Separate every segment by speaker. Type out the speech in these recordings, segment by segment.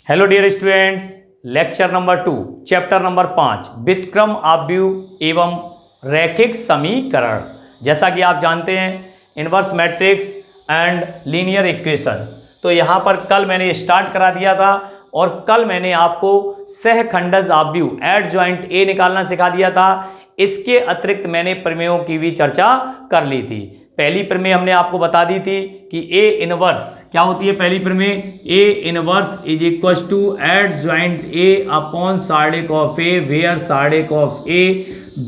Speaker 1: Hello dear students, lecture number 2 chapter number 5 व्युत्क्रम आव्यूह एवं रैखिक समीकरण। जैसा कि आप जानते हैं inverse matrix and linear equations, तो यहाँ पर कल मैंने स्टार्ट करा दिया था और कल मैंने आपको सहखंडज आव्यूह एडजॉइंट ए निकालना सिखा दिया था। इसके अतिरिक्त मैंने प्रमेयों की भी चर्चा कर ली थी। पहली प्रमेय हमने आपको बता दी थी कि ए इनवर्स क्या होती है। पहली प्रमेय A inverse is equal to adjoint A upon सार्डिक ऑफ ए वेयर सार्डिक of A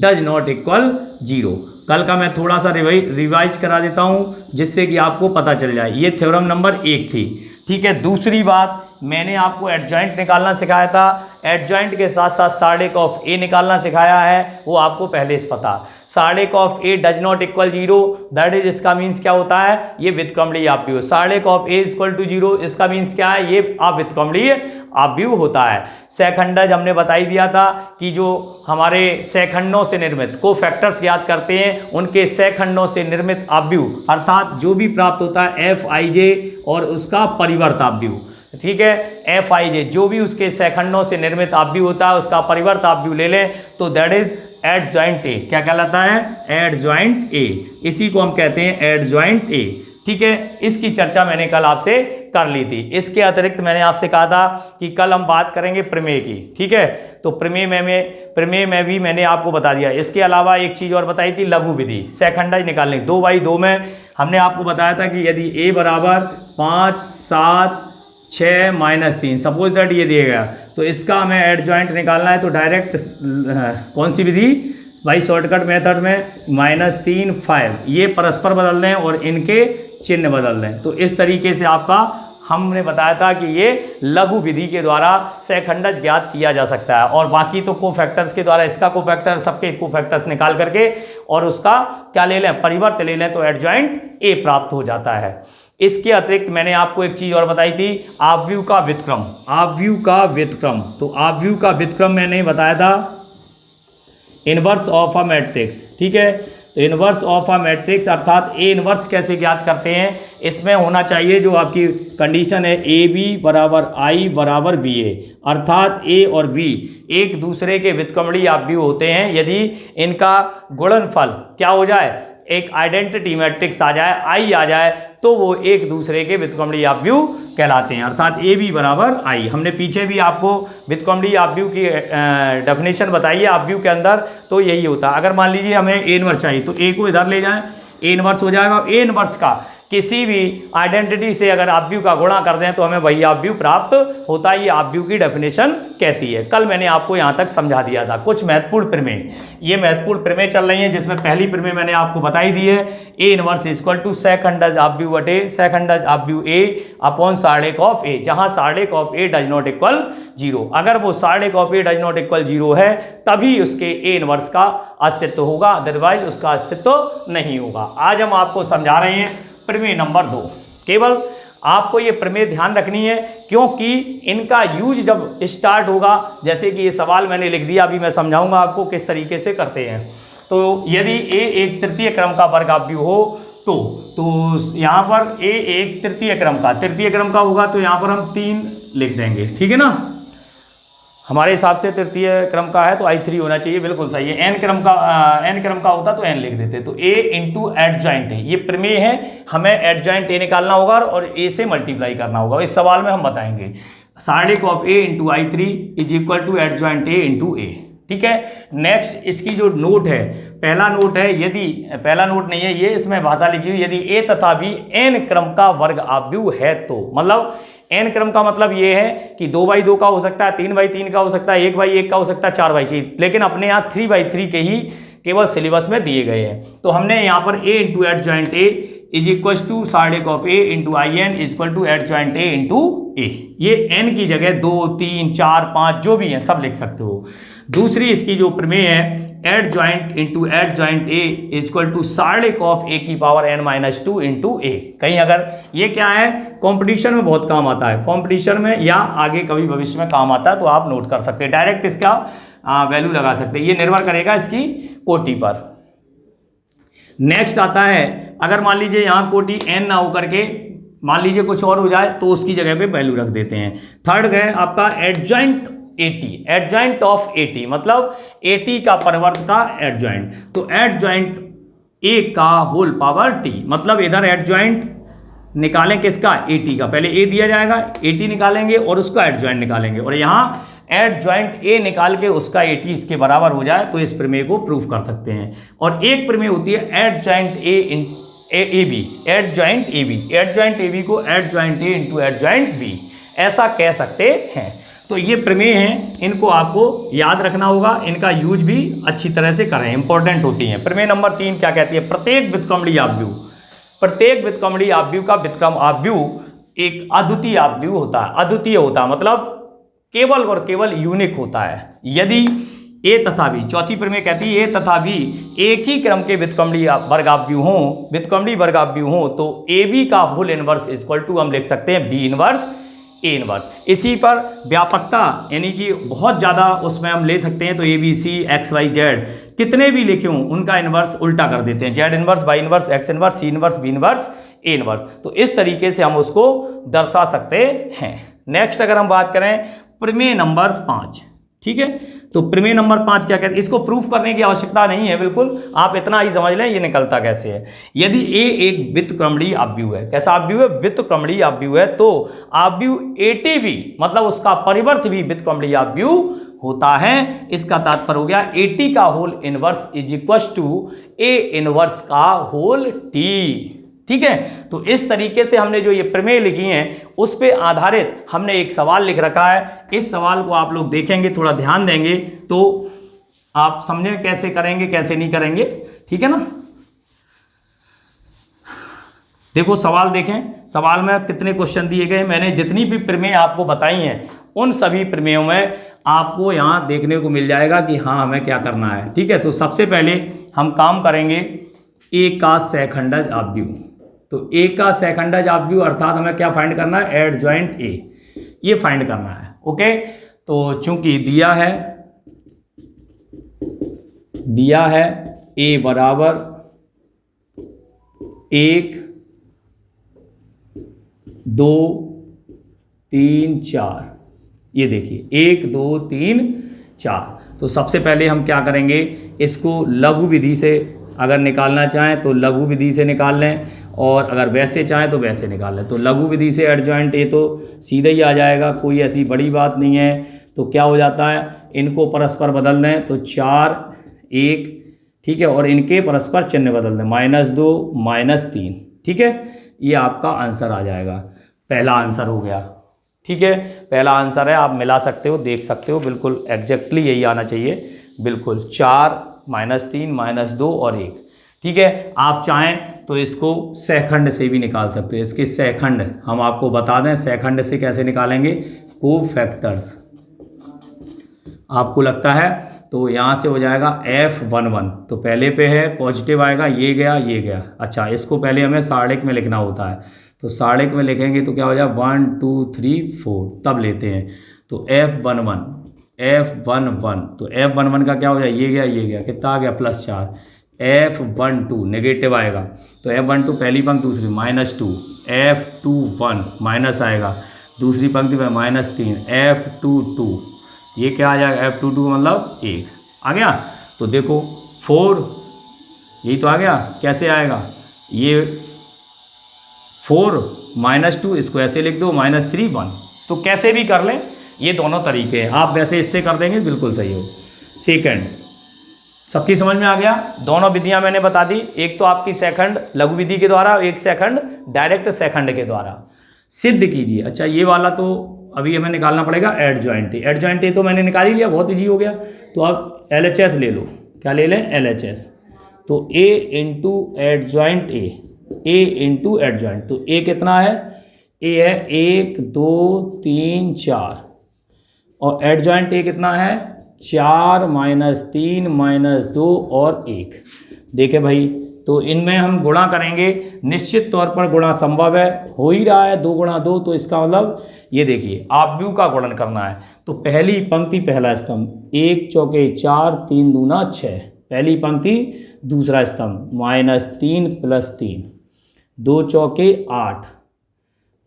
Speaker 1: does not equal 0। कल का मैं थोड़ा सा रिवाइज करा देता हूं जिससे कि आपको पता चल जाए। ये थ्योरम नंबर 1 थी। ठीक है, दूसरी बात मैंने आपको एडजॉइंट निकालना सिखाया था। एडजॉइंट के साथ साथ सार्डिक ऑफ ए निकालना सिखाया है, वो आपको पहले से पता। सार्डिक of A does not equal 0, that is इसका मीन्स क्या होता है, ये व्युत्क्रमणीय आव्यूह। सार्डिक ऑफ ए इक्वल टू 0 इसका मीन्स क्या है, ये अव्युत्क्रमणीय आव्यूह होता है। सहखंडज हमने बता ही दिया था कि जो हमारे सहखंडों से निर्मित को फैक्टर्स याद करते हैं, उनके सहखंडों से निर्मित आव्यूह अर्थात जो भी प्राप्त होता है एफ आई जे और उसका परिवर्त आव्यूह। ठीक है, एफ आई जे जो भी उसके सहखंडों से निर्मित आव्यूह होता है उसका परिवर्त आव्यूह ले लें तो दैट इज एडजॉइंट ए। क्या कहलाता है, एडजॉइंट ए। इसी को हम कहते हैं एडजॉइंट ए। ठीक है, इसकी चर्चा मैंने कल आपसे कर ली थी। इसके अतिरिक्त मैंने आपसे कहा था कि कल हम बात करेंगे प्रमेय की। ठीक है, तो प्रमेय में भी मैंने आपको बता दिया। इसके अलावा एक चीज़ और बताई थी, लघु विधि सहखंडज निकालने 2/2 में हमने आपको बताया था कि यदि ए बराबर 5, 7, 6 - 3 सपोज दैट ये दिया गया तो इसका हमें एडजॉइंट निकालना है। तो डायरेक्ट कौन सी विधि भाई, शॉर्टकट मेथड में -3, 5 ये परस्पर बदल दें और इनके चिन्ह बदल दें। तो इस तरीके से आपका हमने बताया था कि ये लघु विधि के द्वारा सहखंडज ज्ञात किया जा सकता है। और बाकी तो कोफैक्टर्स के द्वारा इसका कोफैक्टर सबके कोफैक्टर्स निकाल करके और उसका क्या ले लें, परिवर्त ले लें तो एडजॉइंट ए प्राप्त हो जाता है। इसके अतिरिक्त मैंने आपको एक चीज़ और बताई थी, आव्यूह का व्युत्क्रम। आव्यूह का व्युत्क्रम, तो आव्यूह का व्युत्क्रम मैंने बताया था इनवर्स ऑफ अ मैट्रिक्स। ठीक है, तो इनवर्स ऑफ अ मैट्रिक्स अर्थात ए इनवर्स कैसे ज्ञात करते हैं, इसमें होना चाहिए जो आपकी कंडीशन है ए बी बराबर आई बराबर बी ए, अर्थात ए और बी एक दूसरे के व्युत्क्रमणीय आव्यूह होते हैं। यदि इनका गुणनफल क्या हो जाए, एक आइडेंटिटी मैट्रिक्स आ जाए, आई आ जाए, तो वो एक दूसरे के व्युत्क्रमणीय आव्यूह कहलाते हैं। अर्थात ए बी बराबर आई। हमने पीछे भी आपको व्युत्क्रमणीय आव्यूह की डेफिनेशन बताई है आव्यूह के अंदर, तो यही होता है। अगर मान लीजिए हमें ए इनवर्स चाहिए तो ए को इधर ले जाएं, ए इनवर्स हो जाएगा। ए इनवर्स का किसी भी आइडेंटिटी से अगर आव्यूह का गुणा कर दें तो हमें वही आव्यूह प्राप्त होता है। ये आव्यूह की डेफिनेशन कहती है। कल मैंने आपको यहाँ तक समझा दिया था। कुछ महत्वपूर्ण प्रमेय, ये महत्वपूर्ण प्रमेय चल रही हैं जिसमें पहली प्रमेय मैंने आपको बताई दी है, ए इनवर्स इक्वल टू सहखंडज आव्यूह बटे सहखंडज आव्यूह ए अपॉन सार्डिक ऑफ ए, जहाँ सार्डिक of A does not equal 0। अगर वो सार्डिक of A does not equal 0 है तभी उसके ए इनवर्स का अस्तित्व होगा, अदरवाइज उसका अस्तित्व नहीं होगा। आज हम आपको समझा रहे हैं प्रमेय नंबर 2। केवल आपको ये प्रमेय ध्यान रखनी है क्योंकि इनका यूज जब स्टार्ट होगा, जैसे कि ये सवाल मैंने लिख दिया, अभी मैं समझाऊंगा आपको किस तरीके से करते हैं। तो यदि ए एक तृतीय क्रम का वर्ग आव्यूह हो तो यहाँ पर ए एक तृतीय क्रम का होगा तो यहाँ पर हम 3 लिख देंगे। ठीक है ना, हमारे हिसाब से तृतीय क्रम का है तो I3 होना चाहिए, बिल्कुल सही है। n क्रम का होता तो n लिख देते। तो a इंटू एडजॉइंट है, ये प्रमेय है, हमें एडजॉइंट a निकालना होगा और a से मल्टीप्लाई करना होगा। इस सवाल में हम बताएंगे सार्डिक of a into I3 is equal to adjoint a into a। ठीक है, नेक्स्ट इसकी जो नोट है, पहला नोट है, यदि पहला नोट नहीं है ये, इसमें भाषा लिखी हुई, यदि a तथा b n क्रम का वर्ग आव्यूह है तो, मतलब n क्रम का मतलब ये है कि 2/2 का हो सकता है, 3/3 का हो सकता है, 1/1 का हो सकता है, 4/6, लेकिन अपने यहाँ 3/3 के ही केवल सिलेबस में दिए गए हैं। तो हमने यहाँ पर a into adjoint a is equal to सार्डिक of a into I n is equal to adjoint a into a। ये n की जगह 2, 3, 4, 5 जो भी हैं सब लिख सकते हो। दूसरी इसकी जो प्रमेय है, adjoint into adjoint A is equal to सार्डिक ऑफ ए की पावर n-2 इंटू ए। कहीं अगर ये क्या है, कंपटीशन में बहुत काम आता है, कंपटीशन में या आगे कभी भविष्य में काम आता है तो आप नोट कर सकते हैं, डायरेक्ट इसका वैल्यू लगा सकते हैं। ये निर्भर करेगा इसकी कोटि पर। नेक्स्ट आता है, अगर मान लीजिए यहाँ कोटि n ना होकर के मान लीजिए कुछ और हो जाए तो उसकी जगह पे वैल्यू रख देते हैं। थर्ड है आपका adjoint eighty, adjoint of eighty मतलब एटी का परिवर्त का एडजॉइंट। तो एडजॉइंट ए का होल पावर टी, मतलब इधर एडजॉइंट निकालें किसका, एटी का। पहले ए दिया जाएगा, एटी निकालेंगे और उसका एडजॉइंट निकालेंगे, और यहाँ एडजॉइंट ए निकाल के उसका एटी इसके बराबर हो जाए तो इस प्रमेय को प्रूफ कर सकते हैं। और एक प्रमेय होती है adjoint A B, adjoint A B, adjoint A B को adjoint A into adjoint B ऐसा कह सकते हैं। तो ये प्रमेय हैं, इनको आपको याद रखना होगा, इनका यूज भी अच्छी तरह से करें, इंपॉर्टेंट होती हैं। प्रमेय नंबर 3 क्या कहती है, प्रत्येक व्युत्क्रमणीय आव्यूह, प्रत्येक व्युत्क्रमणीय आव्यूह का व्युत्क्रम आव्यूह एक अद्वितीय आव्यूह होता है। अद्वितीय होता है मतलब केवल और केवल यूनिक होता है। यदि ए तथा बी, चौथी प्रमेय कहती है ए तथा बी एक ही क्रम के व्युत्क्रमणीय वर्गाव्यूह हों, व्युत्क्रमणीय वर्गाव्यूह हों, तो ए बी का होल इनवर्स इक्वल टू हम लिख सकते हैं बी इनवर्स ए इनवर्स। इसी पर व्यापकता यानी कि बहुत ज़्यादा उसमें हम ले सकते हैं, तो A B C X Y Z कितने भी लिखे हों उनका इनवर्स उल्टा कर देते हैं, Z inverse, Y inverse, X inverse, C inverse, B inverse, A inverse. तो इस तरीके से हम उसको दर्शा सकते हैं। नेक्स्ट अगर हम बात करें प्रमेय नंबर 5, ठीक है, तो प्रमेय नंबर 5 क्या कहते हैं, इसको प्रूफ करने की आवश्यकता नहीं है, बिल्कुल आप इतना ही समझ लें ये निकलता कैसे है। यदि ए एक व्युत्क्रमणीय आव्यूह है, कैसा आव्यूह है, व्युत्क्रमणीय आव्यूह है, तो आव्यूह एटी भी मतलब उसका परिवर्त भी व्युत्क्रमणीय आव्यूह होता है। इसका तात्पर्य हो गया एटी का whole inverse is equal to A inverse का होल टी, ठीक है। तो इस तरीके से हमने जो ये प्रमेय लिखी हैं उस पे आधारित हमने एक सवाल लिख रखा है। इस सवाल को आप लोग देखेंगे, थोड़ा ध्यान देंगे तो आप समझें कैसे करेंगे कैसे नहीं करेंगे, ठीक है ना। देखो सवाल देखें, सवाल में कितने क्वेश्चन दिए गए। मैंने जितनी भी प्रमेय आपको बताई हैं उन सभी प्रमेयों में आपको यहाँ देखने को मिल जाएगा कि हाँ हमें क्या करना है, ठीक है। तो सबसे पहले हम काम करेंगे ए का सहखंडज आव्यूह। तो ए का सहखंडज आव्यूह अर्थात हमें क्या फाइंड करना है, एडजॉइंट ए, ये फाइंड करना है, ओके। तो चूंकि दिया है ए बराबर 1 2 3 4, ये देखिए 1 2 3 4। तो सबसे पहले हम क्या करेंगे, इसको लघु विधि से अगर निकालना चाहें तो लघु विधि से निकाल लें, और अगर वैसे चाहें तो वैसे निकाल लें। तो लघु विधि से एडजॉइंट ए तो सीधे ही आ जाएगा, कोई ऐसी बड़ी बात नहीं है। तो क्या हो जाता है, इनको परस्पर बदल दें तो 4 1, ठीक है, और इनके परस्पर चिन्ह बदल दें, -2 -3, ठीक है। ये आपका आंसर आ जाएगा, पहला आंसर हो गया, ठीक है। पहला आंसर है, आप मिला सकते हो, देख सकते हो, बिल्कुल एग्जैक्टली यही आना चाहिए, बिल्कुल 4 -3 -2 और 1, ठीक है। आप चाहें तो इसको सहखंड से भी निकाल सकते हो। इसके सहखंड हम आपको बता दें, सहखंड से कैसे निकालेंगे, कोफैक्टर्स आपको लगता है तो यहाँ से हो जाएगा F11, तो पहले पे है पॉजिटिव आएगा, ये गया। अच्छा, इसको पहले हमें सारणिक में लिखना होता है, तो सारणिक में लिखेंगे तो क्या हो जाएगा 1 2 3 4, तब लेते हैं। तो F11, तो F11 का क्या हो जाए, ये गया, कितना आ गया +4। F12 नेगेटिव आएगा, तो F12 पहली पंक्ति दूसरी -2, F21 माइनस आएगा दूसरी पंक्ति में -3, F22, ये क्या आ जाएगा, F22 मतलब 1 आ गया। तो देखो 4, यही तो आ गया, कैसे आएगा, ये 4 -2, इसको ऐसे लिख दो -3 1, तो कैसे भी कर लें, ये दोनों तरीके हैं। आप वैसे इससे कर देंगे बिल्कुल सही हो। सेकंड, सबकी समझ में आ गया, दोनों विधियां मैंने बता दी, एक तो आपकी सेकंड लघु विधि के द्वारा, एक सेकंड डायरेक्ट सेकंड के द्वारा। सिद्ध कीजिए। अच्छा, ये वाला तो अभी हमें निकालना पड़ेगा एडजॉइंट ए। एडजॉइंट ए तो मैंने निकाल ही लिया, बहुत ईजी हो गया। तो आप LHS ले लो, क्या ले लें, LHS। तो A into adjoint A into adjoint, तो A कितना है, A है 1 2 3 4, और एडजॉइंट ए कितना है 4 -3 -2 और 1। देखे भाई, तो इनमें हम गुणा करेंगे, निश्चित तौर पर गुणा संभव है, हो ही रहा है 2 × 2, तो इसका मतलब ये देखिए आव्यूह का गुणन करना है। तो पहली पंक्ति पहला स्तंभ 1 चौके 4 3 दूना 6, पहली पंक्ति दूसरा स्तंभ -3 + 3 2 चौके 8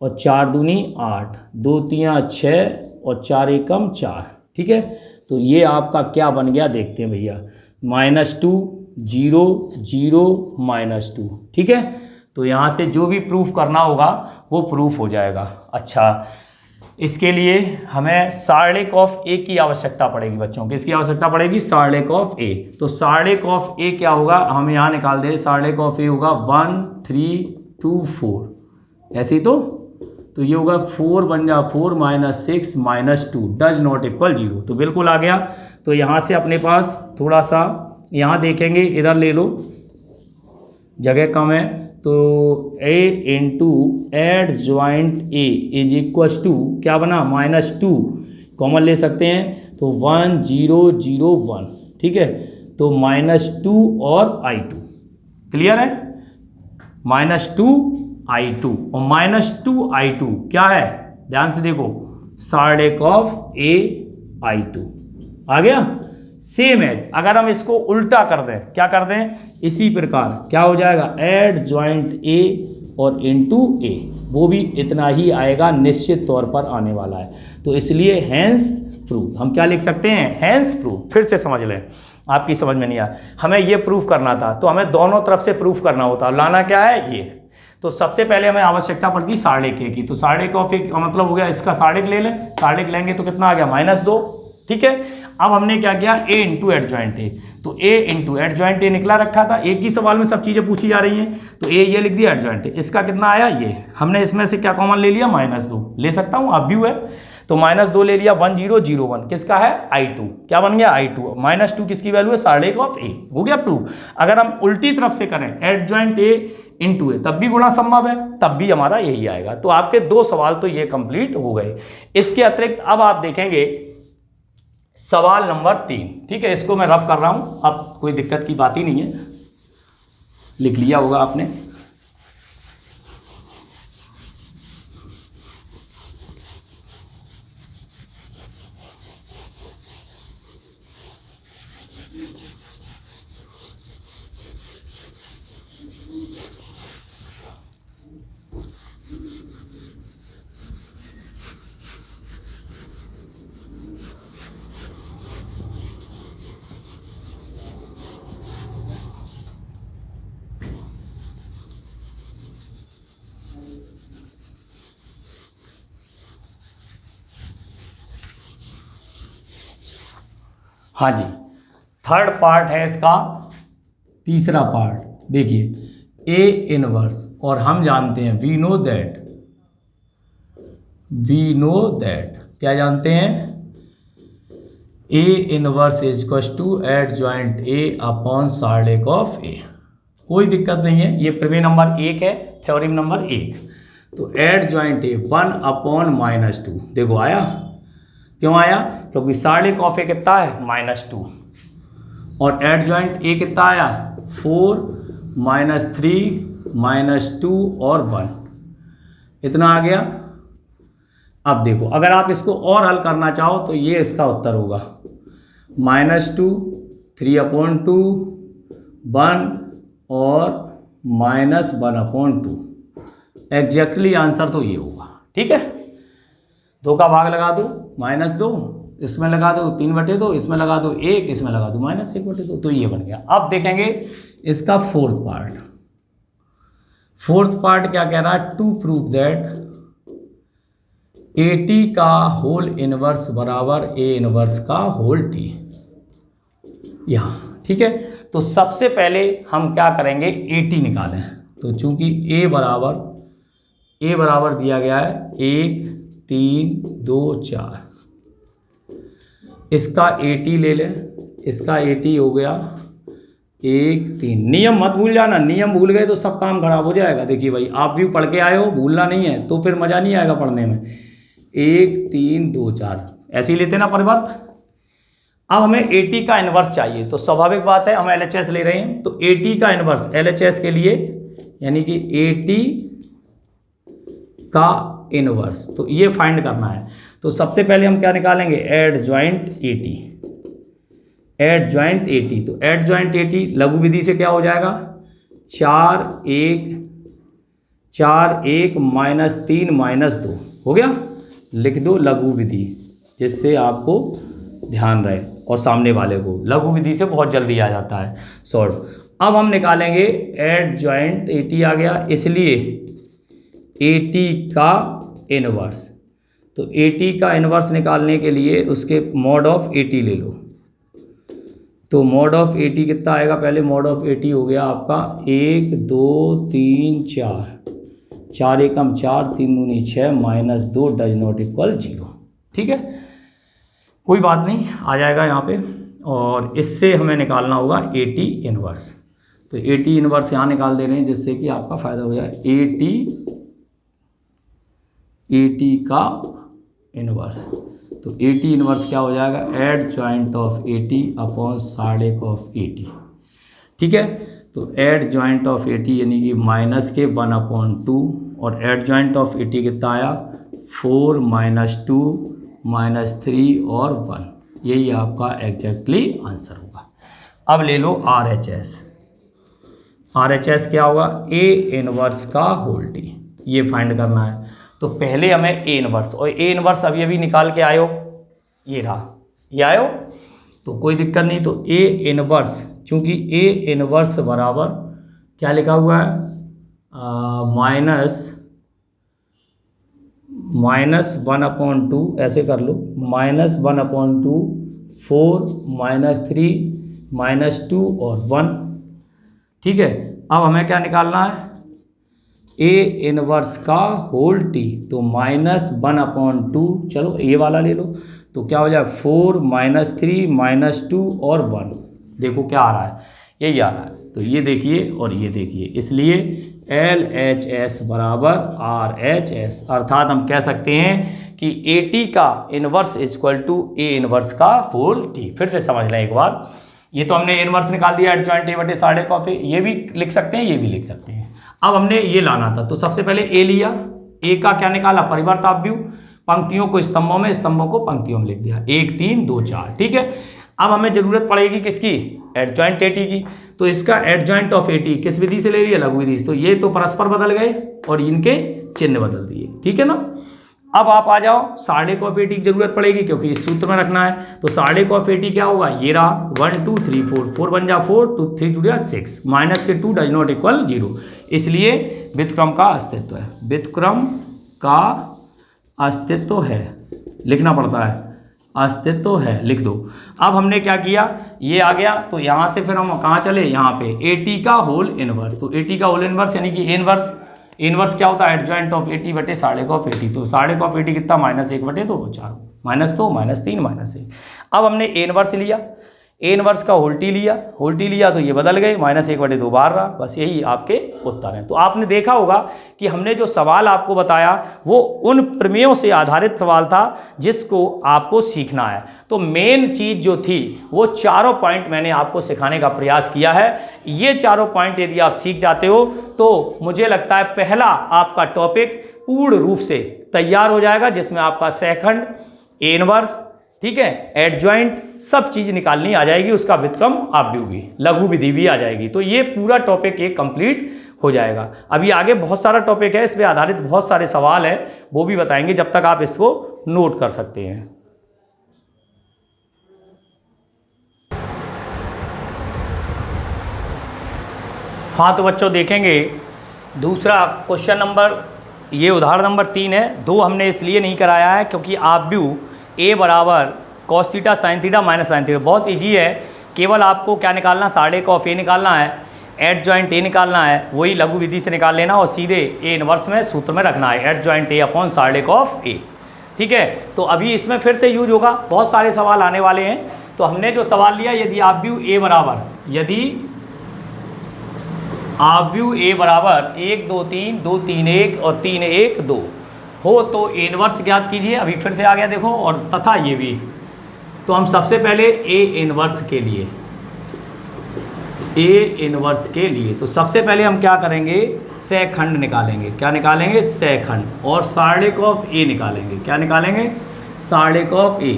Speaker 1: और 4 दूनी 8, 2 तियाँ 6 और 4 एकम 4। ठीक है, तो ये आपका क्या बन गया देखते हैं भैया, -2 0 0 -2। ठीक है, तो यहाँ से जो भी प्रूफ करना होगा वो प्रूफ हो जाएगा। अच्छा, इसके लिए हमें सार्लेक ऑफ ए की आवश्यकता पड़ेगी बच्चों। किसकी आवश्यकता पड़ेगी? सार्लेक ऑफ ए। तो सार्लेक ऑफ ए क्या होगा, हम यहाँ निकाल दें। सार्लेक ऑफ ए होगा 1 3 2 4, ऐसे ही तो ये होगा 4 बन जा 4 -6 -2 डज नॉट इक्वल 0। तो बिल्कुल आ गया। तो यहाँ से अपने पास थोड़ा सा यहाँ देखेंगे, इधर ले लो, जगह कम है। तो a into adjoint A is equal to क्या बना, -2, कॉमन ले सकते हैं तो 1 0 0 1। ठीक है, तो -2 और I2 क्लियर है, -2 I2 और -2 I2 क्या है, ध्यान से देखो, सार्लेक ऑफ ए I2 आ गया। सेम है, अगर हम इसको उल्टा कर दें, क्या कर दें, इसी प्रकार क्या हो जाएगा, एड ज्वाइंट ए और इनटू ए, वो भी इतना ही आएगा, निश्चित तौर पर आने वाला है। तो इसलिए हैंस प्रूफ, हम क्या लिख सकते हैं, हैंस प्रूफ। फिर से समझ लें, आपकी समझ में नहीं आया, हमें ये प्रूफ करना था तो हमें दोनों तरफ से प्रूफ करना होता। लाना क्या है ये, तो सबसे पहले हमें आवश्यकता पड़ती सार्लेक ए की। तो सार्लेक ऑफ ए का मतलब हो गया, इसका सार्लेक ले लें, सार्लेक लेंगे तो कितना आ गया, -2। ठीक है, अब हमने क्या किया, a इंटू एडजॉइंट ए, तो a इंटू एडजॉइंट ए निकला रखा था, एक ही सवाल में सब चीज़ें पूछी जा रही हैं, तो a ये लिख दिया, एडजॉइंट ए, इसका कितना आया, ये हमने इसमें से क्या कॉमन ले लिया, -2 ले सकता हूँ, अब भी है तो -2 ले लिया, 1 0 0 1 किसका है, I2, क्या बन गया, I2, -2 किसकी वैल्यू है, सार्लेक ऑफ ए, हो गया प्रूफ। अगर हम उल्टी तरफ से करें, एडजॉइंट ए इंटू ए, तब भी गुणा संभव है, तब भी हमारा यही आएगा। तो आपके 2 सवाल तो ये कंप्लीट हो गए। इसके अतिरिक्त अब आप देखेंगे सवाल नंबर 3। ठीक है, इसको मैं रफ कर रहा हूं, अब कोई दिक्कत की बात ही नहीं है, लिख लिया होगा आपने। हाँ जी, थर्ड पार्ट है इसका, तीसरा पार्ट देखिए, ए इनवर्स, और हम जानते हैं वी नो दैट क्या जानते हैं, A inverse is equal to adjoint A upon सार्लेक ऑफ ए। कोई दिक्कत नहीं है, ये प्रमेय नंबर 1 है, थ्योरम नंबर 1। तो एडजॉइंट ए 1 अपॉन -2, देखो आया, क्यों आया, क्योंकि सार्लेक ऑफ ए कितना है, -2, और एडजॉइंट ए कितना आया, 4 -3 -2 और 1, इतना आ गया। अब देखो, अगर आप इसको और हल करना चाहो तो ये इसका उत्तर होगा, -2 3/2 1 और -1/2, एग्जैक्टली आंसर तो ये होगा। ठीक है, 2 का भाग लगा दो, -2, इसमें लगा दो 3/2, इसमें लगा दो 1, इसमें लगा दो -1/2, तो ये बन गया। अब देखेंगे इसका फोर्थ पार्ट क्या कह रहा है, टू प्रूव दैट AT का होल इनवर्स बराबर A इनवर्स का होल T, यहाँ। ठीक है, तो सबसे पहले हम क्या करेंगे, AT निकालें। तो चूंकि A बराबर दिया गया है 1 3 2 4, इसका AT ले लें, इसका AT हो गया 1 3। नियम मत भूल जाना, नियम भूल गए तो सब काम खराब हो जाएगा। देखिए भाई, आप भी पढ़ के आए हो, भूलना नहीं है, तो फिर मज़ा नहीं आएगा पढ़ने में। 1 3 2 4 ऐसे ही लेते ना परिवर्त। अब हमें AT का इन्वर्स चाहिए, तो स्वाभाविक बात है हम LHS ले रहे हैं, तो AT का इन्वर्स LHS के लिए, यानी कि AT का इनवर्स, तो ये फाइंड करना है। तो सबसे पहले हम क्या निकालेंगे, एडजॉइंट AT, तो एडजॉइंट AT लघु विधि से क्या हो जाएगा, 4 1 4 1 -3 -2 हो गया। लिख दो लघु विधि, जिससे आपको ध्यान रहे और सामने वाले को। लघु विधि से बहुत जल्दी आ जाता है सॉल्व। अब हम निकालेंगे एडजॉइंट 80 आ गया, इसलिए 80 का इनवर्स। तो 80 का इनवर्स निकालने के लिए उसके मॉड ऑफ 80 ले लो। तो मॉड ऑफ 80 कितना आएगा? पहले मॉड ऑफ 80 हो गया आपका 1 2 3 4, 4 एकम 4, 3 दूनी 6 -2 डज नॉट इक्वल 0। ठीक है, कोई बात नहीं, आ जाएगा यहाँ पे। और इससे हमें निकालना होगा 80 इनवर्स। तो 80 इनवर्स यहाँ निकाल दे रहे हैं, जिससे कि आपका फ़ायदा हो जाए। 80 का इनवर्स, तो 80 इनवर्स क्या हो जाएगा? Adjoint of 80 upon side of 80। ठीक है, तो एडजॉइंट ऑफ 80 यानी कि माइनस के 1/2, और एडजॉइंट ऑफ 80 कितना आया? 4 -2 -3 और 1। यही आपका एग्जैक्टली आंसर होगा। अब ले लो RHS। RHS क्या होगा? A इनवर्स का होल टी, ये फाइंड करना है। तो पहले हमें A इनवर्स, और A इनवर्स अभी अभी निकाल के आयो, ये रहा, ये आयो, तो कोई दिक्कत नहीं। तो A इनवर्स, चूंकि A इनवर्स बराबर क्या लिखा हुआ है? -1/2, ऐसे कर लो, -1/2 4 -3 -2 और 1। ठीक है, अब हमें क्या निकालना है? A इनवर्स का होल टी। तो -1/2, चलो ये वाला ले लो, तो क्या हो जाए? 4 -3 -2 और 1। देखो क्या आ रहा है? यही आ रहा है। तो ये देखिए और ये देखिए, इसलिए LHS बराबर RHS, अर्थात हम कह सकते हैं कि 80 का inverse equal to A inverse का होल टी। फिर से समझ लें एक बार, ये तो हमने इनवर्स निकाल दिया एडजॉइंट A बटे साढ़े कॉफ A, ये भी लिख सकते हैं, ये भी लिख सकते हैं। अब हमने ये लाना था, तो सबसे पहले A लिया, A का क्या निकाला? परिवर्ताव्यू, पंक्तियों को स्तंभों में, स्तंभों को पंक्तियों में लिख दिया, 1 3 2 4। ठीक है, अब हमें जरूरत पड़ेगी किसकी? एडजॉइंट 80 की। तो इसका एडजॉइंट ऑफ 80 किस विधि से ले रही है? लघु विधि से। तो ये तो परस्पर बदल गए और इनके चिन्ह बदल दिए। ठीक है ना। अब आप आ जाओ, साढ़े कॉफ 80 की जरूरत पड़ेगी, क्योंकि इस सूत्र में रखना है। तो साढ़े कॉफ 80 क्या होगा? ये रहा 1 2 3 4, 4 1 जा 4, 2 3 जुड़िया 6, माइनस के 2 डज नॉट इक्वल 0। इसलिए व्युत्क्रम का अस्तित्व है, व्युत्क्रम का अस्तित्व है, लिखना पड़ता है, अस्तित्व है, लिख दो। अब हमने क्या किया? ये आ गया, तो यहाँ से फिर हम कहाँ चले? यहाँ पे 80 का होल इनवर्स। तो 80 का होल इनवर्स यानी कि इनवर्स, इनवर्स क्या होता है? एडजॉइंट ऑफ 80 बटे साढ़े कॉफ 80। तो साढ़े कॉफ 80 कितना? -1/2, 4, -2 -3 -1। अब हमने ए इनवर्स लिया, ए इनवर्स का होल्टी लिया, होल्टी लिया तो ये बदल गए, -1/2 बाहर रहा। बस यही आपके उत्तर हैं। तो आपने देखा होगा कि हमने जो सवाल आपको बताया वो उन प्रमेयों से आधारित सवाल था जिसको आपको सीखना है। तो मेन चीज़ जो थी वो चारों पॉइंट मैंने आपको सिखाने का प्रयास किया है। ये चारों पॉइंट यदि आप सीख जाते हो तो मुझे लगता है पहला आपका टॉपिक पूर्ण रूप से तैयार हो जाएगा, जिसमें आपका सेकंड, ए इनवर्स, ठीक है, एडजॉइंट, सब चीज़ निकालनी आ जाएगी, उसका व्युत्क्रम आव्यूह भी, लघु विधि भी आ जाएगी। तो ये पूरा टॉपिक एक कंप्लीट हो जाएगा। अभी आगे बहुत सारा टॉपिक है, इस पे आधारित बहुत सारे सवाल है, वो भी बताएंगे, जब तक आप इसको नोट कर सकते हैं। हाँ तो बच्चों देखेंगे दूसरा क्वेश्चन नंबर, ये उदाहरण नंबर 3 है। 2 हमने इसलिए नहीं कराया है क्योंकि आव्यूह A बराबर cos theta sine theta minus sine theta बहुत ईजी है। केवल आपको क्या निकालना? साढ़े कॉफ A निकालना है, एडजॉइंट A निकालना है, वही लघु विधि से निकाल लेना और सीधे A इनवर्स में सूत्र में रखना है, एडजॉइंट A अपॉन साढ़े कॉफ A। ठीक है, तो अभी इसमें फिर से यूज होगा, बहुत सारे सवाल आने वाले हैं। तो हमने जो सवाल लिया, यदि आव्यूह A बराबर, यदि आव्यूह A बराबर 1 2 3 2 3 1 और 3 1 2 हो तो ए इनवर्स ज्ञात कीजिए। अभी फिर से आ गया देखो, और तथा ये भी। तो हम सबसे पहले ए इनवर्स के लिए, ए इनवर्स के लिए तो सबसे पहले हम क्या करेंगे? सेखंड निकालेंगे। क्या निकालेंगे? सेखंड। और साढ़े कॉफ ए निकालेंगे। क्या निकालेंगे? साढ़े कॉफ ए।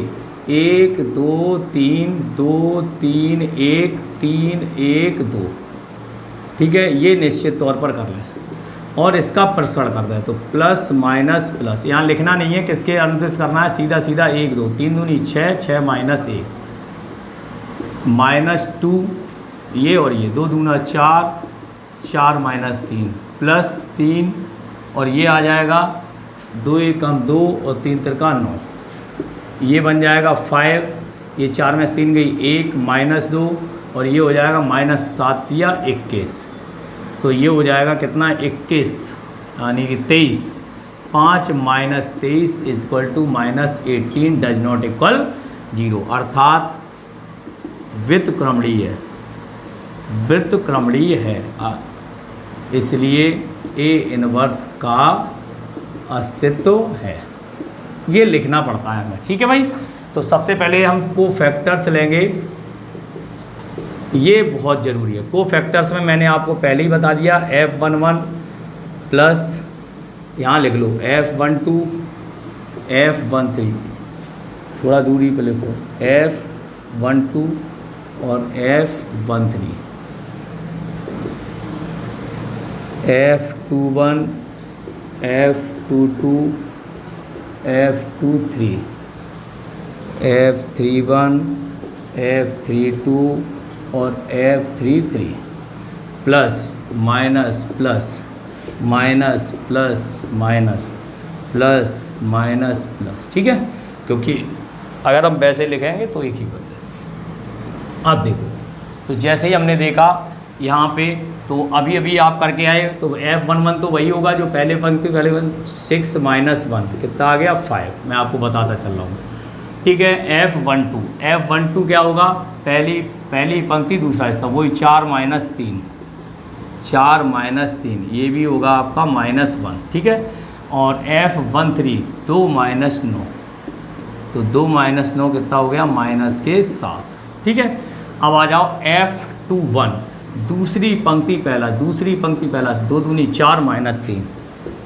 Speaker 1: 1 2 3 2 3 1 3 1 2। ठीक है, ये निश्चित तौर पर कर लें। और इसका प्रसरण कर दें तो प्लस माइनस प्लस, यहाँ लिखना नहीं है किसके अनुदेश करना है, सीधा सीधा 1 2 3 दूनी 6 6 माइनस 1 माइनस 2 ये और ये 2 दूना 4 4 माइनस 3 प्लस 3 और ये आ जाएगा 2 एकम 2 और 3 तिरका 9, ये बन जाएगा 5, ये 4 में से 3 गई 1 माइनस 2 और ये हो जाएगा माइनस 7 या 21, तो ये हो जाएगा कितना 21 यानी कि 23, 5 minus 23 equal to minus 18 does not equal 0, अर्थात व्युत्क्रमणीय है, इसलिए ए इनवर्स का अस्तित्व है, ये लिखना पड़ता है हमें। ठीक है भाई, तो सबसे पहले हम कोफैक्टर्स लेंगे, ये बहुत ज़रूरी है। कोफैक्टर्स में मैंने आपको पहले ही बता दिया, F11 प्लस यहाँ लिख लो F12 F13, थोड़ा दूरी पे लिखो F12 और F13, F21 F22 F23 F31 F32 और F33 plus minus plus minus plus minus plus minus plus, ठीक है, क्योंकि अगर हम वैसे लिखेंगे तो एक ही बन जाए। अब देखो, तो जैसे ही हमने देखा यहाँ पे, तो अभी अभी आप करके आए, तो F11 तो वही होगा जो पहले पंक्ति पहले 6 माइनस 1 कितना आ गया 5, मैं आपको बताता चल रहा हूँ। ठीक है, F12 क्या होगा, पहली पंक्ति दूसरा हिस्सा वही 4 माइनस 3, 4 माइनस 3 ये भी होगा आपका माइनस 1, ठीक है। और F13 2 माइनस 9, तो 2 माइनस 9 कितना हो गया माइनस के 7, ठीक है। अब आ जाओ F21 दूसरी पंक्ति पहला 2 दूनी 4 माइनस 3,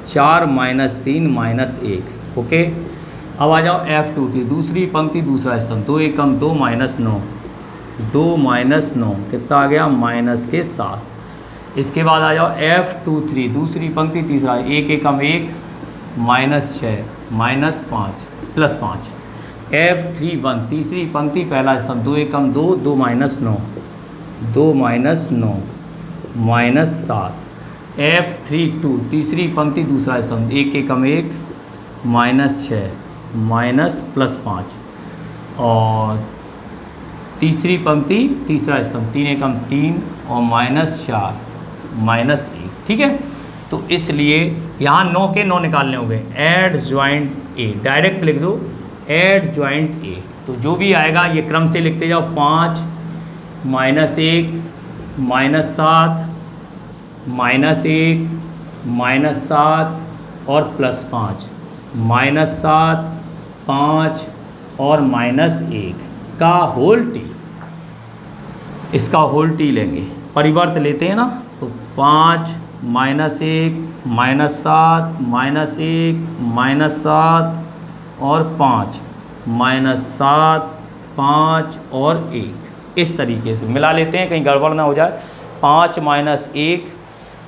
Speaker 1: 4 माइनस 3 माइनस 1, ओके। अब आ जाओ F23 दूसरी पंक्ति दूसरा हिस्सा 2 एकम 2 माइनस 9, 2 माइनस 9 कितना आ गया माइनस के 7। इसके बाद आ जाओ F23 दूसरी पंक्ति तीसरा 1 एकम 1 माइनस 6 माइनस 5 प्लस 5। F31 तीसरी पंक्ति पहला स्तंभ 2 एकम 2 2 माइनस 9, 2 माइनस 9 माइनस 7। F32 तीसरी पंक्ति दूसरा स्तंभ 1 एकम 1 माइनस 6 माइनस प्लस 5 और तीसरी पंक्ति तीसरा स्तंभ 3 एकम 3 और माइनस 4 माइनस 1, ठीक है। तो इसलिए यहाँ 9 के 9 निकालने होंगे, एड ज्वाइंट ए डायरेक्ट लिख दो, एड ज्वाइंट ए, तो जो भी आएगा ये क्रम से लिखते जाओ, 5 माइनस 1 माइनस 7 माइनस 1 माइनस 7 और प्लस 5 माइनस 7 5 और माइनस 1 का होल टी, इसका होल टी लेंगे, परिवर्त लेते हैं ना, तो 5 माइनस 1 माइनस 7 माइनस 1 माइनस 7 और 5 माइनस 7 5 और 1, इस तरीके से मिला लेते हैं कहीं गड़बड़ ना हो जाए। 5 minus 1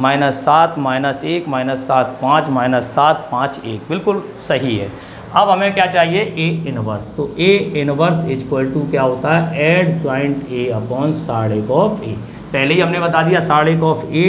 Speaker 1: minus 7 minus 1 minus 7 5 minus 7 5 1, बिल्कुल सही है। अब हमें क्या चाहिए, ए इनवर्स, तो ए इनवर्स इक्वल टू क्या होता है, adjoint A upon side of A. पहले ही हमने बता दिया side of A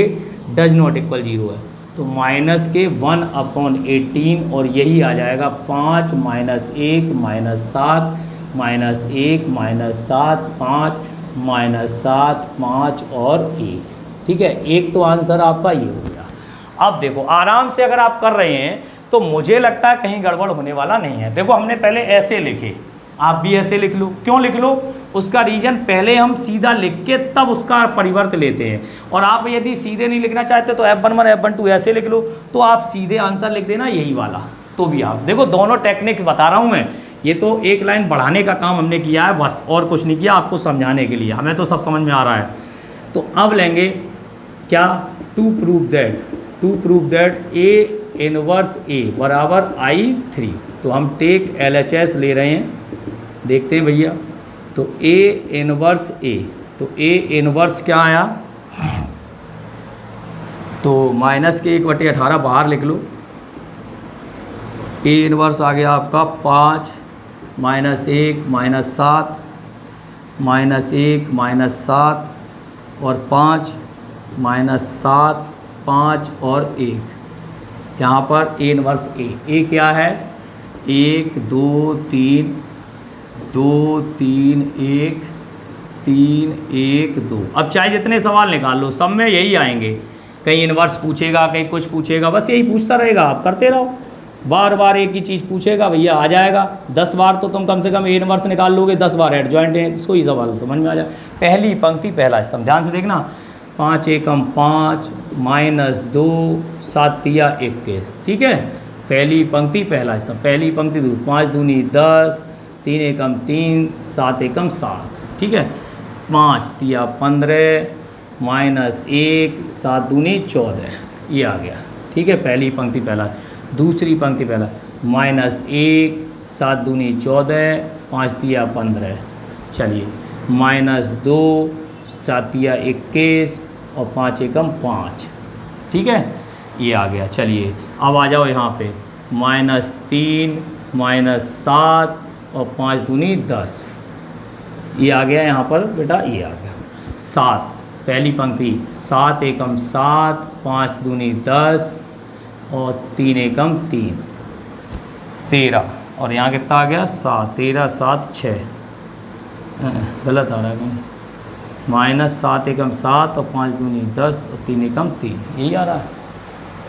Speaker 1: does not equal 0 है, तो माइनस के 1 अपॉन 18 और यही आ जाएगा 5 minus 1 minus 7 minus 1 minus 7 5 minus 7 5 और 1, ठीक है। एक तो आंसर आपका ये हो गया। अब देखो आराम से अगर आप कर रहे हैं तो मुझे लगता है कहीं गड़बड़ होने वाला नहीं है। देखो हमने पहले ऐसे लिखे, आप भी ऐसे लिख लो, क्यों लिख लो, उसका रीजन पहले हम सीधा लिख के तब उसका परिवर्त लेते हैं। और आप यदि सीधे नहीं लिखना चाहते तो F11 F12 ऐसे लिख लो, तो आप सीधे आंसर लिख देना यही वाला। तो भी आप देखो दोनों टेक्निक्स बता रहा हूँ मैं, ये तो एक लाइन बढ़ाने का काम हमने किया है बस, और कुछ नहीं किया, आपको समझाने के लिए, हमें तो सब समझ में आ रहा है। तो अब लेंगे क्या, to prove that A inverse A बराबर I3, तो हम टेक LHS ले रहे हैं, देखते हैं भैया। तो ए इनवर्स ए, तो ए इनवर्स क्या आया, तो माइनस के 1/18 बाहर लिख लो। ए इनवर्स आ गया आपका 5 -1 -7 -1 -7 और 5 -7 5 और 1। यहाँ पर ए इनवर्स ए क्या है 1 2 3 2 3 1 3 1 2। अब चाहे जितने सवाल निकाल लो सब में यही आएंगे, कहीं इनवर्स पूछेगा कहीं कुछ पूछेगा, बस यही पूछता रहेगा, आप करते रहो, बार बार एक ही चीज़ पूछेगा भैया आ जाएगा। 10 बार तो तुम कम से कम ए इनवर्स निकाल लोगे, 10 बार एडजॉइंट है, इसको ही सवाल समझ में आ जाए। पहली पंक्ति पहला स्तंभ ध्यान से देखना, 5 एकम 5 -2 7 तिया 21, ठीक है। पहली पंक्ति पहला स्तंभ, पहली पंक्ति 5 दूनी 10 3 एकम 3 7 एकम 7, ठीक है। 5 तिया 15 -1 7 दूनी 14, ये आ गया, ठीक है। पहली पंक्ति पहला। दूसरी पंक्ति पहला -1 7 दूनी 14 5 तिया 15, चलिए -2 7 तिया 21 और 5 एकम 5, ठीक है, ये आ गया। चलिए अब आ जाओ यहाँ पे -3 -7 और 5 दूनी 10, ये आ गया यहाँ पर बेटा, ये आ गया 7। पहली पंक्ति 7 एकम 7 5 दूनी 10 और 3 एकम 3 13, और यहाँ कितना आ गया 7 13 7 6, गलत आ रहा है कहीं, -7 एकम 7 और 5 दूनी 10 और 3 एकम 3, यही आ रहा है।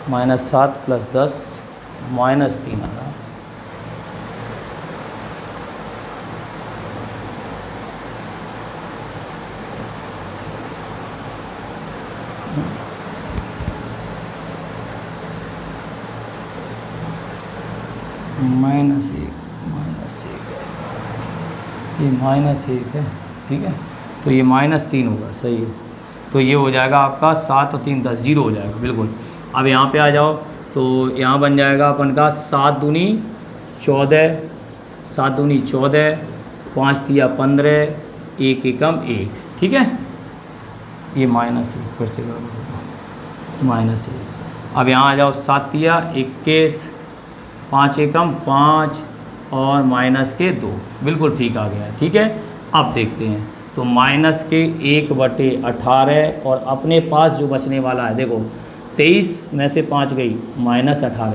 Speaker 1: -7 + 10 -3 आ रहा है। -1 ये -1 है, ठीक है, तो ये -3 होगा, सही है। तो ये हो जाएगा आपका 7 और 3 10 0 हो जाएगा बिल्कुल। अब यहाँ पे आ जाओ तो यहाँ बन जाएगा अपन का 7 दूनी 14 7 दूनी 14 5 तिया 15 1 एकम 1, ठीक है। ये -1 फिर से -1। अब यहाँ आ जाओ 7 तिया 21 5 एकम 5 और -2, बिल्कुल ठीक आ गया, ठीक है। अब देखते हैं तो -1/18 और अपने पास जो बचने वाला है देखो 23 में से 5 गई -18,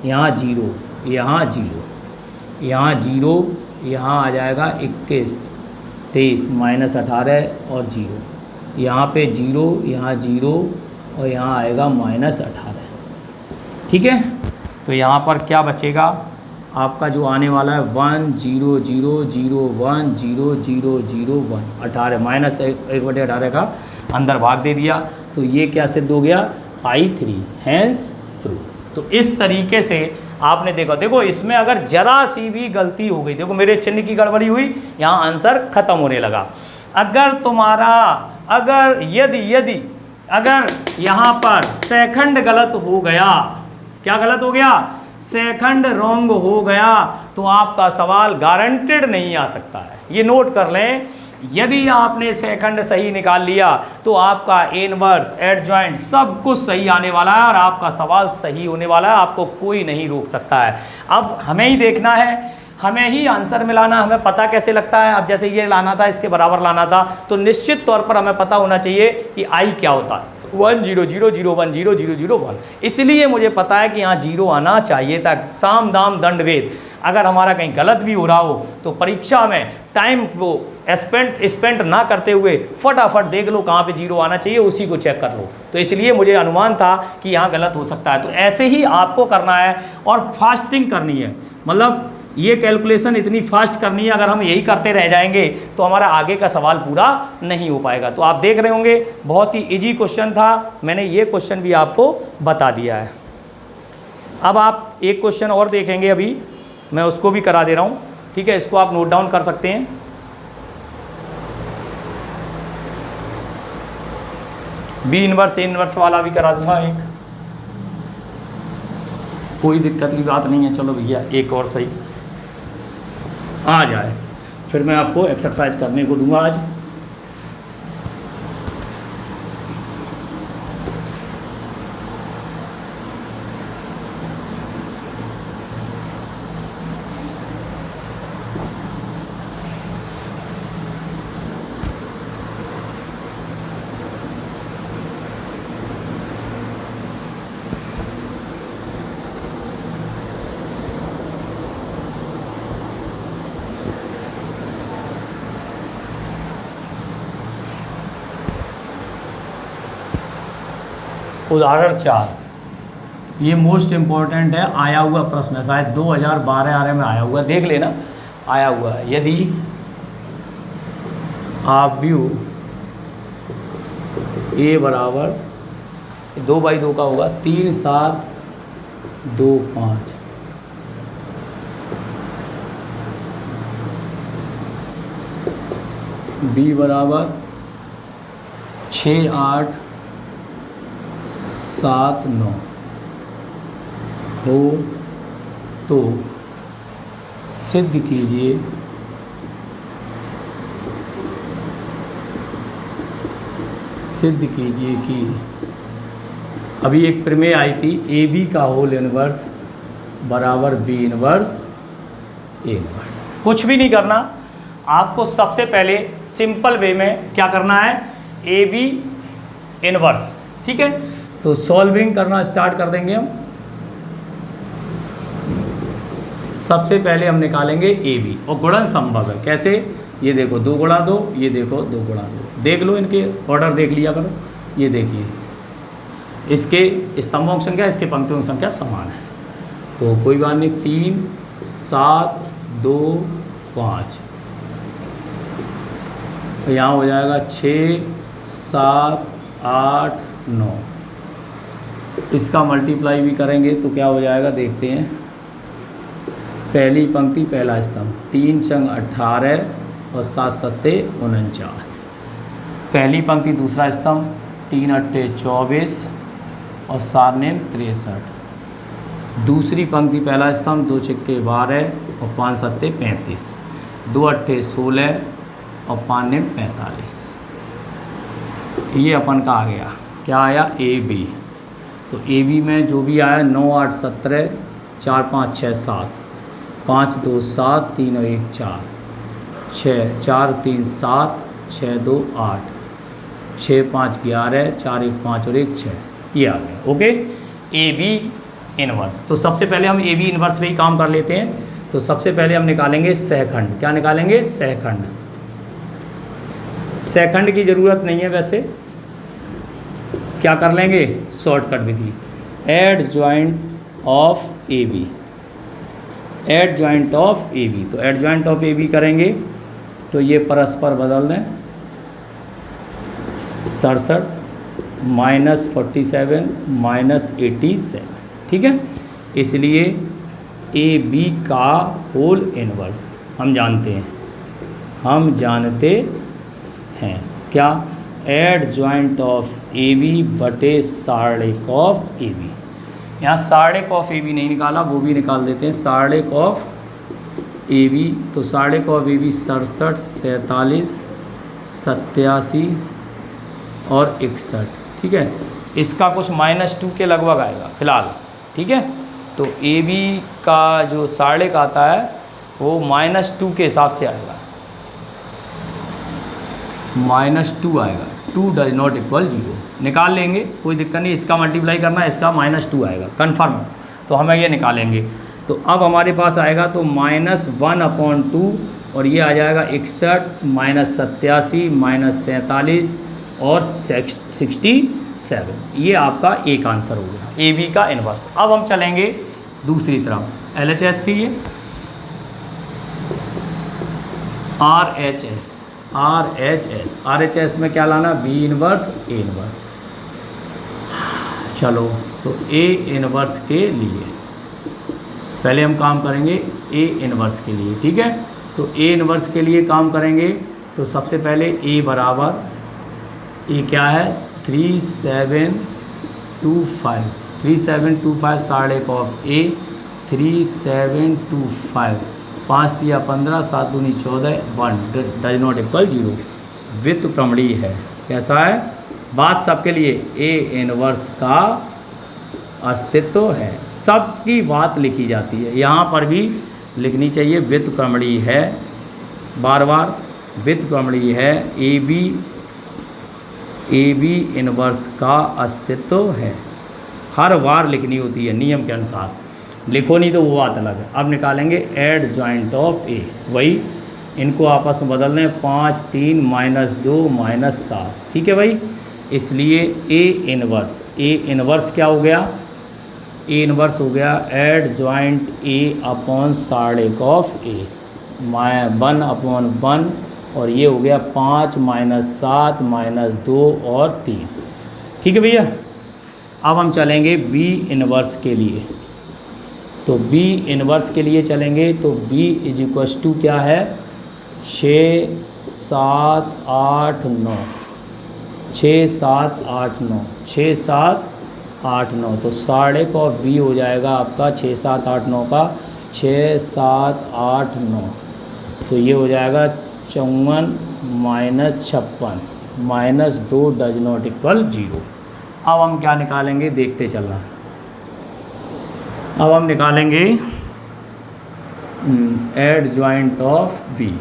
Speaker 1: यहाँ 0 यहाँ 0 यहाँ 0 यहाँ आ जाएगा 21 23 -18 और 0, यहाँ पे 0 यहाँ 0 और यहाँ आएगा -18, ठीक है। तो यहाँ पर क्या बचेगा आपका जो आने वाला है 1 0 0 0 1 0 0 0 1 18 -1/18 का अंदर भाग दे दिया, तो ये क्या सिद्ध हो गया I3 हैंस ट्रू। तो इस तरीके से आपने देखा, देखो इसमें अगर जरा सी भी गलती हो गई, देखो मेरे चिन्ह की गड़बड़ी हुई, यहाँ आंसर खत्म होने लगा। अगर तुम्हारा यदि अगर यहाँ पर सेकंड गलत हो गया, क्या गलत हो गया सेकंड रॉन्ग हो गया, तो आपका सवाल गारंटेड नहीं आ सकता है। ये नोट कर लें, यदि आपने सेकंड सही निकाल लिया तो आपका इनवर्स एडजॉइंट सब कुछ सही आने वाला है और आपका सवाल सही होने वाला है, आपको कोई नहीं रोक सकता है। अब हमें ही देखना है, हमें ही आंसर मिलाना, हमें पता कैसे लगता है। अब जैसे ये लाना था इसके बराबर लाना था, तो निश्चित तौर पर हमें पता होना चाहिए कि आई क्या होता है, 1 0 0 0 1 0 0 0 1, इसलिए मुझे पता है कि यहाँ 0 आना चाहिए था। साम दाम दंड भेद, अगर हमारा कहीं गलत भी हो रहा हो तो परीक्षा में टाइम को स्पेंड ना करते हुए फटाफट देख लो कहाँ पे 0 आना चाहिए, उसी को चेक कर लो। तो इसलिए मुझे अनुमान था कि यहाँ गलत हो सकता है। तो ऐसे ही आपको करना है और फास्टिंग करनी है, मतलब ये कैलकुलेशन इतनी फास्ट करनी है। अगर हम यही करते रह जाएंगे तो हमारा आगे का सवाल पूरा नहीं हो पाएगा। तो आप देख रहे होंगे बहुत ही इजी क्वेश्चन था, मैंने ये क्वेश्चन भी आपको बता दिया है। अब आप एक क्वेश्चन और देखेंगे, अभी मैं उसको भी करा दे रहा हूँ, ठीक है, इसको आप नोट डाउन कर सकते हैं। बी इनवर्स ए इनवर्स वाला भी करा दूंगा एक, कोई दिक्कत की बात नहीं है। चलो भैया एक और सही आ जाए, फिर मैं आपको एक्सरसाइज करने को दूंगा आज। उदाहरण 4, ये मोस्ट इम्पॉर्टेंट है, आया हुआ प्रश्न है, शायद 2012 में आया हुआ, देख लेना, आया हुआ है। यदि आव्यूह ए बराबर 2/2 का होगा 3, 7, 2, 5, बी बराबर 6, 8, 7, 9 हो तो सिद्ध कीजिए कि अभी एक प्रमेय आई थी, ए बी का होल इनवर्स बराबर बी इनवर्स ए इनवर्स। कुछ भी नहीं करना आपको, सबसे पहले सिंपल वे में क्या करना है, ए बी इनवर्स, ठीक है। तो सॉल्विंग करना स्टार्ट कर देंगे हम। सबसे पहले हम निकालेंगे ए बी, और गुणन संभव है, कैसे, ये देखो 2 गुणा 2, ये देखो 2 गुणा 2, देख लो, इनके ऑर्डर देख लिया करो। ये देखिए, इसके स्तंभों की संख्या, इसके पंक्तियों की संख्या समान है, तो कोई बात नहीं। 3, 7, 2, 5, यहाँ हो जाएगा 6, 7, 8, 9। इसका मल्टीप्लाई भी करेंगे तो क्या हो जाएगा, देखते हैं। पहली पंक्ति पहला स्तंभ, 3 छंग 18 और 7 सत्ते 49। पहली पंक्ति दूसरा स्तंभ, 3 अट्ठे 24 और 7 नेम 63। दूसरी पंक्ति पहला स्तंभ, 2 छिक्के 12 और 5 सत्ते 35, 2 अट्ठे 16 और 5 नेम 45। ये अपन का आ गया, क्या आया, ए बी। तो ए बी में जो भी आया 9, 8, 17, 4, 5, 6, 7, 5, 2, 7, 3 और 1 4, 6, 4, 3, 7, 6, 2, 8, 6, 5, 11, 4, 1, 5 और 1 6, ये आ गया। Okay, A B inverse. तो सबसे पहले हम ए बी इनवर्स पे ही काम कर लेते हैं। तो सबसे पहले हम निकालेंगे सहखंड। क्या निकालेंगे, सहखंड। सहखंड की ज़रूरत नहीं है वैसे, क्या कर लेंगे, शॉर्टकट विधि, adjoint of A B, adjoint of A B. तो adjoint of A B करेंगे तो ये परस्पर बदल दें, 67 -47 -87, ठीक है। इसलिए ए बी का होल इनवर्स हम जानते हैं, क्या, adjoint of A B बटे सारणिक ऑफ ए बी। यहाँ सारणिक ऑफ ए बी नहीं निकाला, वो भी निकाल देते हैं, सारणिक ऑफ ए बी। तो सारणिक ऑफ ए बी 67, 47, 87 और 61, ठीक है। इसका कुछ -2 के लगभग आएगा फिलहाल, ठीक है। तो ए बी का जो सारणिक आता है वो -2 के हिसाब से आएगा, -2 आएगा, 2 डज नॉट इक्वल 0, निकाल लेंगे, कोई दिक्कत नहीं। इसका मल्टीप्लाई करना है, इसका -2 आएगा कन्फर्म, तो हमें ये निकालेंगे। तो अब हमारे पास आएगा तो -1/2 और ये आ जाएगा 61 -87 -47 और 67। ये आपका एक आंसर हो गया, ए बी का इन्वर्स। अब हम चलेंगे दूसरी तरफ, LHS सी है, RHS में क्या लाना, बी इन्वर्स ए इन्वर्स। चलो, तो ए इन्वर्स के लिए पहले हम काम करेंगे ए इन्वर्स के लिए, ठीक है। तो ए इन्वर्स के लिए काम करेंगे तो सबसे पहले ए बराबर, ए क्या है, 3725 सारणिक ऑफ ए, 3725, 5 तिया 15, 7 दूनी 14, 1 डज नॉट इक्वल 0, व्युत्क्रमणीय है। कैसा है, बात सबके लिए, ए इनवर्स का अस्तित्व है, सबकी बात लिखी जाती है, यहाँ पर भी लिखनी चाहिए, व्युत्क्रमणीय है, बार बार व्युत्क्रमणीय है, ए बी इनवर्स का अस्तित्व है, हर बार लिखनी होती है नियम के अनुसार, लिखो नहीं तो वो बात अलग है। अब निकालेंगे एड ज्वाइंट ऑफ ए, वही इनको आपस में बदल लें, 5 3 -2 -7, ठीक है भाई। इसलिए ए इनवर्स क्या हो गया, ए इनवर्स हो गया एडजॉइंट ए अपॉन साढ़े ऑफ ए 1/1 और ये हो गया 5 - 7 - 2 और 3। ठीक है भैया। अब हम चलेंगे बी इनवर्स के लिए। तो बी इनवर्स के लिए चलेंगे तो बी = क्या है 6 7 8 9 6 7 8 9 6 7 8 9 तो साढ़े का बी हो जाएगा आपका 6 7 8 9 का 6 7 8 9 तो ये हो जाएगा 54 - 56 - 2 डज नॉट इक्वल 0। अब हम क्या निकालेंगे देखते चलना। अब हम निकालेंगे adjoint of B.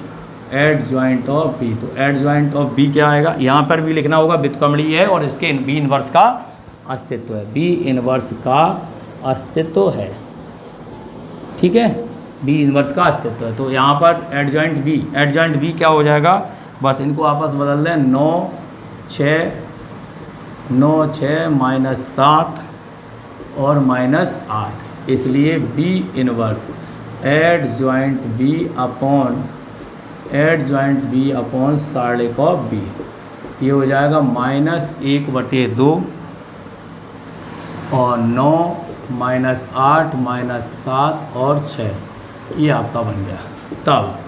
Speaker 1: Adjoint of B तो एडजॉइंट ऑफ बी क्या आएगा, यहाँ पर भी लिखना होगा व्युत्क्रमणीय है और इसके बी इनवर्स का अस्तित्व है। बी इनवर्स का अस्तित्व है। ठीक है, बी इनवर्स का अस्तित्व है। तो यहाँ पर एडजॉइंट बी क्या हो जाएगा, बस इनको आपस बदल दें 9 6 -7 और -8। इसलिए B inverse adjoint B upon साढ़े का बी ये हो जाएगा -1/2 और 9 -8 -7 और 6 ये आपका बन गया। तब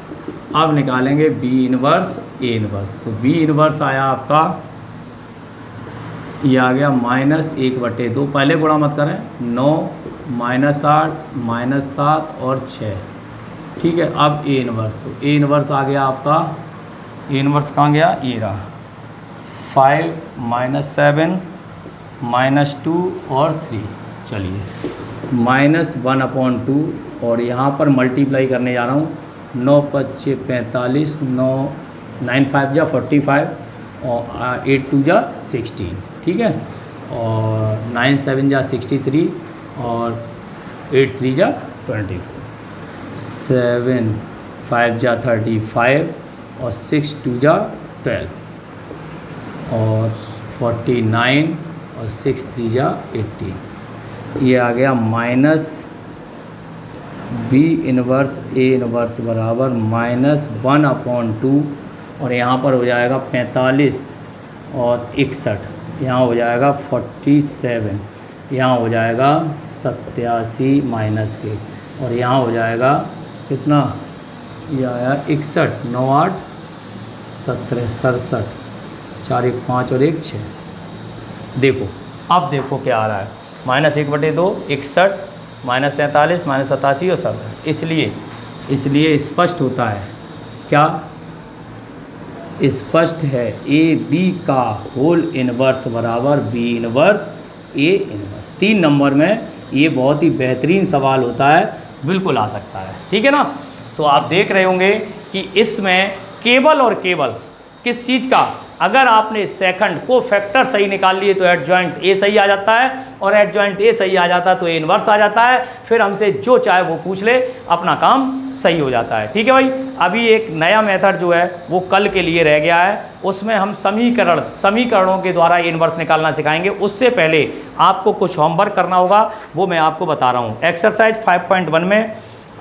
Speaker 1: अब निकालेंगे बी इनवर्स ए इनवर्स। तो बी इनवर्स आया आपका, ये आ गया -1/2, पहले गुणा मत करें, 9 -8 -7 और 6। ठीक है, अब ए इनवर्स आ गया आपका। ए इनवर्स कहाँ गया, ये रहा 5 -7 -2 और 3। चलिए -1/2 और यहाँ पर मल्टीप्लाई करने जा रहा हूँ 9 × 5 = 45 9 5 = 45 और 8 2 = 16। ठीक है, और 9 7 = 63 और 8 3 = 24 7 5 = 35 और 6 2 = 12 और 49 और 6 3 = 18। ये आ गया minus B inverse A inverse बराबर -1/2 और यहाँ पर हो जाएगा 45 और 61, यहाँ हो जाएगा 47, यहाँ हो जाएगा 87 माइनस के और यहाँ हो जाएगा कितना, ये आया 61 9 8 17 67 4 1 5 और 1 6। देखो अब देखो क्या आ रहा है, -1/2 61 -47 -87 और 67। इसलिए स्पष्ट होता है क्या, स्पष्ट है ए बी का होल इनवर्स बराबर B inverse A inverse. 3 number में ये बहुत ही बेहतरीन सवाल होता है, बिल्कुल आ सकता है। ठीक है ना। तो आप देख रहे होंगे कि इसमें केवल और केवल किस चीज़ का, अगर आपने सेकंड को फैक्टर सही निकाल लिए तो एडजॉइंट ए सही आ जाता है और एडजॉइंट ए सही आ जाता है तो ए इनवर्स आ जाता है। फिर हमसे जो चाहे वो पूछ ले, अपना काम सही हो जाता है। ठीक है भाई। अभी एक नया मेथड जो है वो कल के लिए रह गया है, उसमें हम समीकरणों के द्वारा ए इनवर्स निकालना सिखाएंगे। उससे पहले आपको कुछ होमवर्क करना होगा, वो मैं आपको बता रहा हूँ। एक्सरसाइज 5.1 में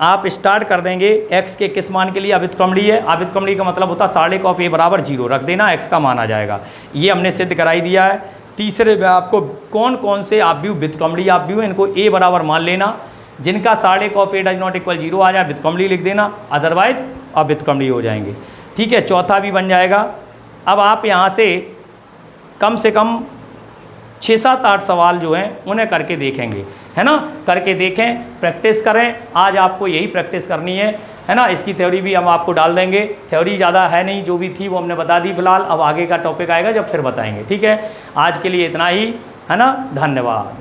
Speaker 1: आप स्टार्ट कर देंगे x के किस मान के लिए, अव्युत्क्रमणीय है। अव्युत्क्रमणीय का मतलब होता है साढ़े का a बराबर 0 रख देना, x का मान आ जाएगा। ये हमने सिद्ध कराई दिया है। तीसरे में आपको कौन कौन से आव्यूह व्युत्क्रमणीय आव्यूह इनको a बराबर मान लेना, जिनका साढ़े का a डज नॉट इक्वल 0 आ जाए व्युत्क्रमणीय लिख देना, अदरवाइज अव्युत्क्रमणीय हो जाएंगे। ठीक है, चौथा भी बन जाएगा। अब आप यहाँ से कम 6 7 8 सवाल जो हैं उन्हें करके देखेंगे, है ना। करके देखें, प्रैक्टिस करें। आज आपको यही प्रैक्टिस करनी है ना। इसकी थ्योरी भी हम आपको डाल देंगे। थ्योरी ज़्यादा है नहीं, जो भी थी वो हमने बता दी फिलहाल। अब आगे का टॉपिक आएगा जब फिर बताएंगे। ठीक है, आज के लिए इतना ही, है ना। धन्यवाद।